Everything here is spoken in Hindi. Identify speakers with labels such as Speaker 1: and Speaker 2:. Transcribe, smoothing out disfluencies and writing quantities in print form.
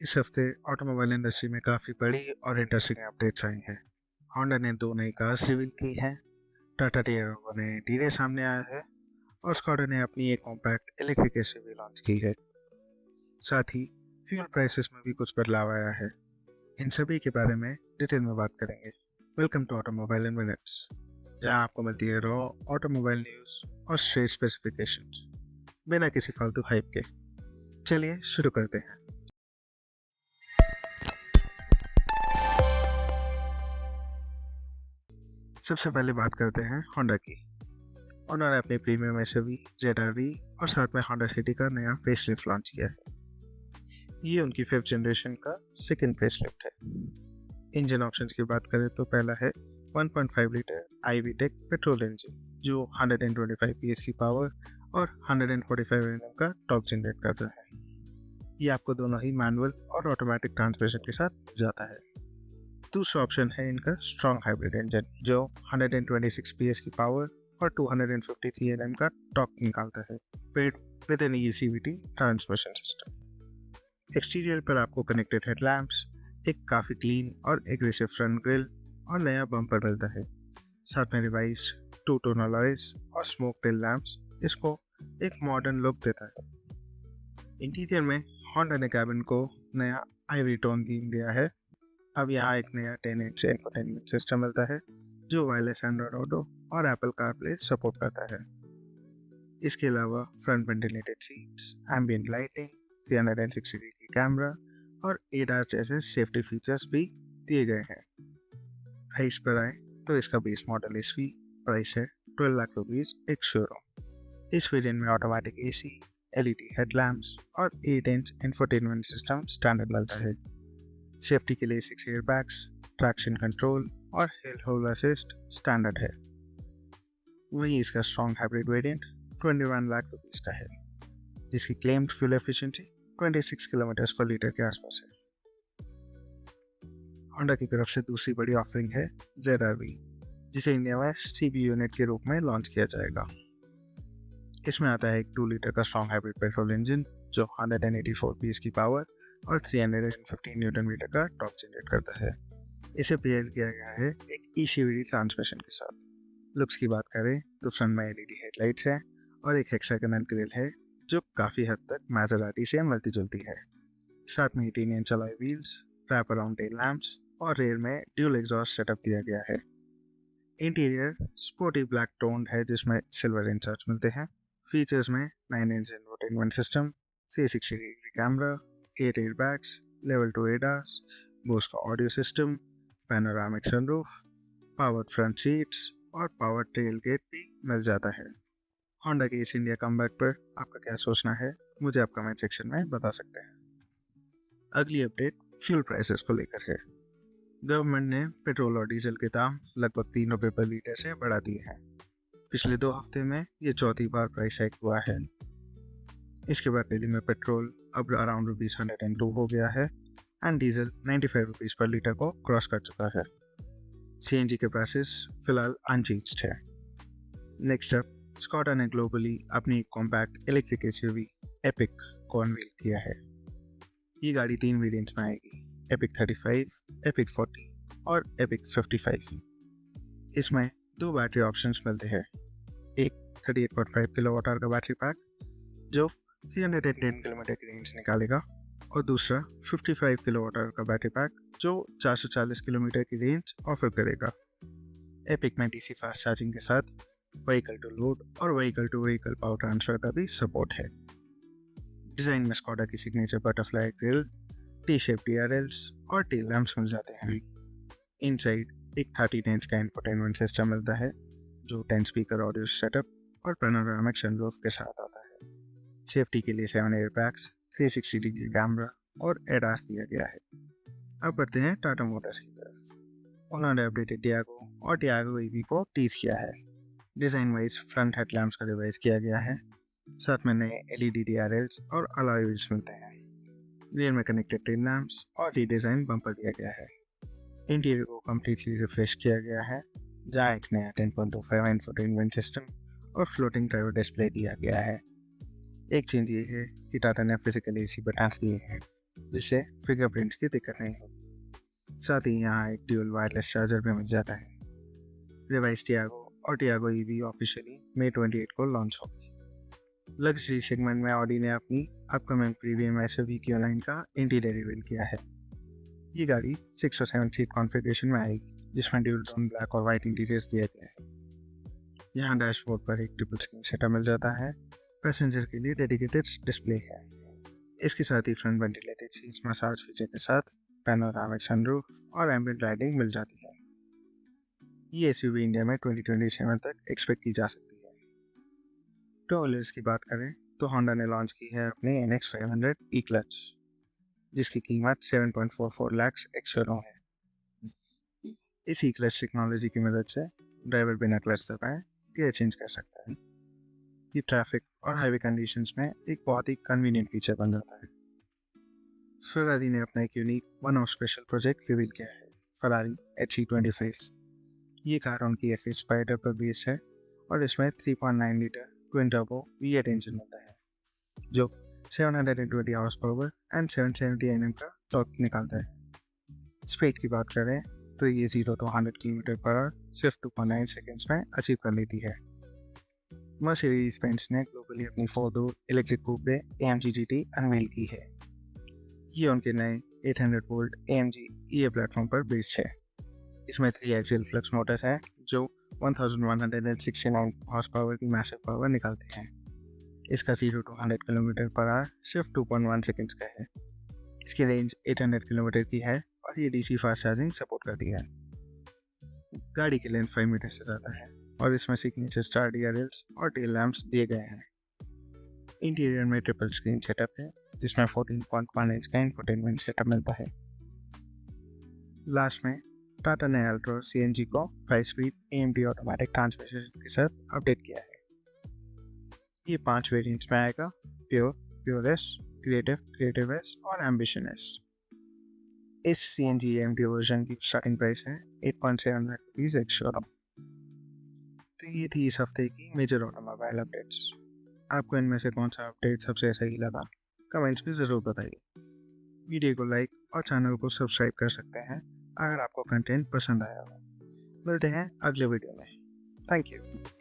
Speaker 1: इस हफ्ते ऑटोमोबाइल इंडस्ट्री में काफ़ी बड़ी और इंटरेस्टिंग अपडेट्स आई हैं। होंडा ने दो नई कार्स रिवील की हैं, टाटा टियागो ने डीरे सामने आया है और स्कोडा ने अपनी एक कॉम्पैक्ट इलेक्ट्रिक एसयूवी लॉन्च की है। साथ ही फ्यूल प्राइसेस में भी कुछ बदलाव आया है। इन सभी के बारे में डिटेल में बात करेंगे। Welcome to automobile in minutes, जहां आपको मिलती है रॉ ऑटोमोबाइल न्यूज़ और स्ट्रेट स्पेसिफिकेशंस बिना किसी फालतू हाइप के। चलिए शुरू करते हैं। सबसे पहले बात करते हैं होंडा की। उन्होंने अपने प्रीमियम एसयूवी ZR-V और साथ में होंडा सिटी का नया फेसलिफ्ट लॉन्च किया है। ये उनकी 5th जनरेशन का सेकंड फेसलिफ्ट है। इंजन ऑप्शंस की बात करें तो पहला है 1.5 लीटर IVTEC पेट्रोल इंजन जो 125 PS की पावर और 145 Nm का टॉर्क जनरेट करता है। ये आपको दोनों ही मैनुअल और ऑटोमेटिक ट्रांसमिशन के साथ मिल जाता है। दूसरा ऑप्शन है इनका स्ट्रॉन्ग हाइब्रिड इंजन जो 126 PS की पावर और 253 Nm का टॉर्क निकालता है, paired with an ECVT transmission system. Exterior पर आपको कनेक्टेड हेडलैम्प्स, एक काफ़ी क्लीन और एग्रेसिव फ्रंट ग्रिल और नया बम्पर मिलता है। साथ में रिवाइज टू टोन अलॉयज और स्मोक टेल लैम्प्स इसको एक मॉडर्न लुक देता है। इंटीरियर में होंडा ने कैबिन को नया आइवरी टोन थीम दिया है। अब यहाँ एक नया 10 इंच इंफोटेनमेंट सिस्टम मिलता है जो वायरलेस एंड्रॉइड ऑटो और एप्पल कारप्ले सपोर्ट करता है। इसके अलावा front ventilated seats, ambient lighting, 360 degree camera और ADAS जैसे सेफ्टी फीचर्स भी दिए गए हैं। प्राइस पर आए तो इसका बेस मॉडल SV प्राइस है 12 लाख रुपीज़ एक शोरूम। इस वेरिएंट में ऑटोमेटिक AC, LED हेडलैम्प्स और 8 इंच इंफोटेनमेंट सिस्टम स्टैंडर्ड मिलता है। सेफ्टी के लिए 6 एयरबैग्स, ट्रैक्शन कंट्रोल और हिल होल्ड असिस्ट स्टैंडर्ड है। वहीं इसका strong hybrid variant 21 lakh rupees का है, जिसकी क्लेम्ड फ्यूल एफिशिएंसी 26 किलोमीटर पर लीटर के आसपास है। होंडा की तरफ से दूसरी बड़ी ऑफरिंग है ZR-V, जिसे इंडिया में CB यूनिट के रूप में लॉन्च किया जाएगा। इसमें आता है एक 2 लीटर का स्ट्रॉन्ग हाइब्रिड पेट्रोल इंजन जो 184 PS की पावर और 315 न्यूटन मीटर का टॉर्क जनरेट करता है। इसे पेयर किया गया है एक ECVT ट्रांसमिशन के साथ। लुक्स की बात करें तो फ्रंट में LED हेडलाइट्स है और एक हेक्सागोनल ग्रिल है जो काफ़ी हद तक मैसेराटी से मिलती जुलती है। साथ में 18 inch alloy wheels, wrap around tail lamps और रेयर में ड्यूल एग्जॉस्ट सेटअप दिया गया है। इंटीरियर स्पोर्टी ब्लैक टोन्ड है जिसमें सिल्वर इंसर्ट्स मिलते हैं। फीचर्स में 9 inch infotainment system, 360 degree camera, 8 airbags, level 2 ADAS, Bose का audio system, panoramic sunroof, powered front seats और पावर टेल गेट भी मिल जाता है। होंडा के इस इंडिया कमबैक पर आपका क्या सोचना है, मुझे आप कमेंट सेक्शन में बता सकते हैं। अगली अपडेट फ्यूल प्राइसेस को लेकर है। गवर्नमेंट ने पेट्रोल और डीजल के दाम लगभग 3 रुपये पर लीटर से बढ़ा दिए हैं। पिछले 2 हफ्ते में ये चौथी बार प्राइस हाइक हुआ है। इसके बाद दिल्ली में पेट्रोल अब अराउंड ₹102 हो गया है एंड डीजल 95 रुपीज़ पर लीटर को क्रॉस कर चुका है। CNG के प्राइसेस फिलहाल अनचेंज्ड है। नेक्स्ट अप, स्कोडा ने ग्लोबली अपनी कॉम्पैक्ट इलेक्ट्रिक एसयूवी एपिक को अनवील किया है। ये गाड़ी 3 वेरिएंट्स में आएगी, एपिक 35, एपिक 40 और एपिक 55। इसमें 2 बैटरी ऑप्शंस मिलते हैं। एक 38.5 किलोवाट आवर का बैटरी पैक जो 310 किलोमीटर की रेंज निकालेगा और दूसरा 55 किलोवाट आवर का बैटरी पैक जो 440 किलोमीटर की रेंज ऑफर करेगा। एपिक में DC फास्ट चार्जिंग के साथ व्हीकल टू लोड और vehicle to vehicle power transfer का भी सपोर्ट है। डिज़ाइन में स्कोडा की सिग्नेचर बटरफ्लाई ग्रिल, T-शेप DRLs और टेल लैम्प्स मिल जाते हैं। इनसाइड एक 13 इंच का इंफोटेनमेंट सिस्टम मिलता है जो 10 स्पीकर ऑडियो सेटअप और पैनोरामिक सनरूफ के साथ आता है। सेफ्टी के लिए 7 एयरबैग्स, 360 डिग्री कैमरा और ADAS दिया गया है। अब बढ़ते हैं टाटा मोटर्स की तरफ। उन्होंने अपडेटेड टियागो और टियागो EV को टीज किया है। डिज़ाइन वाइज फ्रंट हेडलैम्प्स का रिवाइज किया गया है, साथ में नए LED DRLs और अलॉय व्हील्स मिलते हैं। रियर में कनेक्टेड टेल लैम्प्स और रीडिज़ाइन बम्पर दिया गया है। इंटीरियर को कम्प्लीटली रिफ्रेश किया गया है, जहाँ एक नया 10.25 इंफोटेनमेंट सिस्टम और फ्लोटिंग ड्राइवर डिस्प्ले दिया गया है। एक चेंज ये है कि टाटा ने फिजिकल AC बटन्स दिए हैं। जिससे फिंगरप्रिंट्स की दिक्कत नहीं होगी। साथ ही यहाँ एक ड्यूल वायरलेस चार्जर भी मिल जाता है। रिवाइज टियागो और टियागो ईवी ऑफिशियली मई 28 को लॉन्च होगी। लग्जरी सेगमेंट में ऑडी ने अपनी अपकमिंग प्रीमियम एसयूवी Q9 का इंटीरियर रिवील किया है। ये गाड़ी 6 और 7 सीट कॉन्फ़िगरेशन में आएगी, जिसमें ड्यूल टोन ब्लैक और वाइट इंटीरियर्स दिए गए हैं। यहाँ डैशबोर्ड पर एक ट्रिपल स्क्रीन सेटअप मिल जाता है। पैसेंजर के लिए डेडिकेटेड डिस्प्ले है। इसके साथ ही front ventilated seats massage feature के साथ पैनोरामिक सनरूफ और एम्बिएंट लाइटिंग मिल जाती है। ये एसयूवी इंडिया में 2027 तक एक्सपेक्ट की जा सकती है। टू व्हीलर्स की बात करें तो होंडा ने लॉन्च की है अपनी NX500 E-क्लच, जिसकी कीमत 7.44 लाख एक्स-यूरो है। इस E-क्लच टेक्नोलॉजी की मदद से ड्राइवर बिना क्लच दबाए गियर चेंज कर सकता है। ये ट्रैफिक और हाईवे कंडीशंस में एक बहुत ही कन्वीनियंट फीचर बन जाता है। फरारी ने अपना एक unique one of special project reveal किया है, फरारी HE25। ये कार उनकी F8 स्पाइडर पर बेस्ड है और इसमें 3.9 litre twin turbo V8 engine मिलता है, जो 720 हॉर्स पावर एंड 770 Nm का टॉर्क निकालता है। स्पीड की बात करें तो ये 0 to 100 km/h सिर्फ 2.9 सेकेंड्स में अचीव कर लेती है। मर्सिडीज बेंज ने ग्लोबली अपनी 4-डोर इलेक्ट्रिक कूपे AMG GT अनवील की है। ये उनके नए 800 वोल्ट AMG EA प्लेटफॉर्म पर बेस्ड है। इसमें 3 एक्सियल फ्लक्स मोटर्स हैं जो 1169 हॉर्स पावर की मैसिव पावर निकालते हैं। इसका 0 to 100 km/h सिर्फ 2.1 सेकेंड्स का है। इसकी रेंज 800 किलोमीटर की है और ये DC फास्ट चार्जिंग सपोर्ट करती है। गाड़ी की लेंथ 5 मीटर से ज़्यादा है और इसमें सिग्नेचर स्टार DRLs और टेल लैंप्स दिए गए हैं। इंटीरियर में ट्रिपल स्क्रीन सेटअप है, जिसमें 14.1 इंच का इंफोटेनमेंट सेटअप मिलता है। लास्ट में टाटा ने अल्ट्रोज CNG को 5 स्पीड AMD ऑटोमेटिक ट्रांसमिशन के साथ अपडेट किया है। ये 5 वेरिएंट्स में आएगा: प्योर, प्योरेस, क्रिएटिव एस और एम्बिशन एस। इस CNG AMD वर्जन की स्टार्टिंग प्राइस है 8.7 लाख रुपीज एक्स-शोरूम। तो ये थी इस हफ्ते की मेजर ऑटोमोबाइल अपडेट्स। आपको इनमें से कौन सा अपडेट सबसे सही लगा, कमेंट्स में ज़रूर बताइए। वीडियो को लाइक और चैनल को सब्सक्राइब कर सकते हैं अगर आपको कंटेंट पसंद आया हो। मिलते हैं अगले वीडियो में। Thank you.